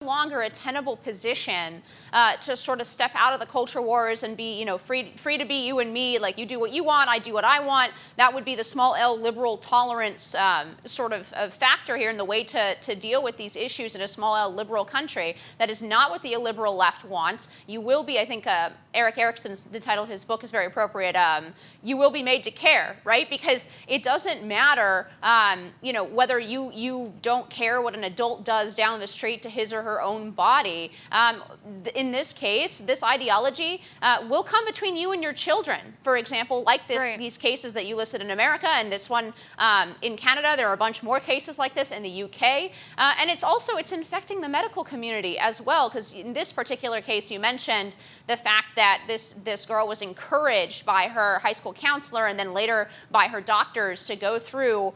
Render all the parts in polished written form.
longer a tenable position to sort of step out of the culture wars and be, free to be you and me. Like, you do what you want, I do what I want. That would be the small L liberal tolerance sort of factor here in the way to deal with these issues in a small L liberal country. That is not what the illiberal left wants. You will be, I think, Eric Erickson's, the title of his book is very appropriate. You will be made to care, right? Because it doesn't matter, whether you don't care what an adult does down the street to his or her own body. In this case, this ideology will come between you and your children. For example, like these cases that you listed in America, and this one in Canada. There are a bunch more cases like this in the UK. And it's infecting the medical community as well, because in this particular case, you mentioned the fact that this girl was encouraged by her high school counselor and then later by her doctors to go through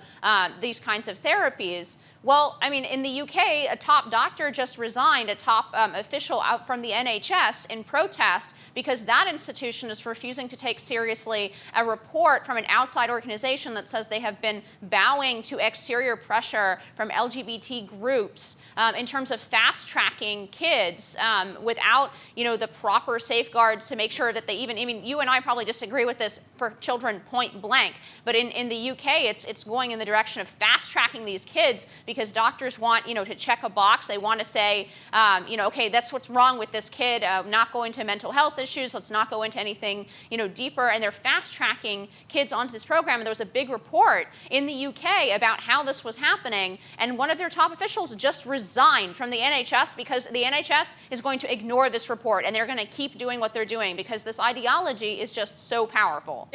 these kinds of therapies. Well, I mean, in the UK, a top doctor just resigned, a top official out from the NHS in protest because that institution is refusing to take seriously a report from an outside organization that says they have been bowing to exterior pressure from LGBT groups in terms of fast-tracking kids without, the proper safeguards to make sure that they you and I probably disagree with this for children point blank, but in the UK, it's going in the direction of fast-tracking these kids because doctors want, to check a box. They want to say, okay, that's what's wrong with this kid, not go into mental health issues, let's not go into anything, deeper. And they're fast-tracking kids onto this program. And there was a big report in the UK about how this was happening. And one of their top officials just resigned from the NHS because the NHS is going to ignore this report. And they're going to keep doing what they're doing because this ideology is just so powerful.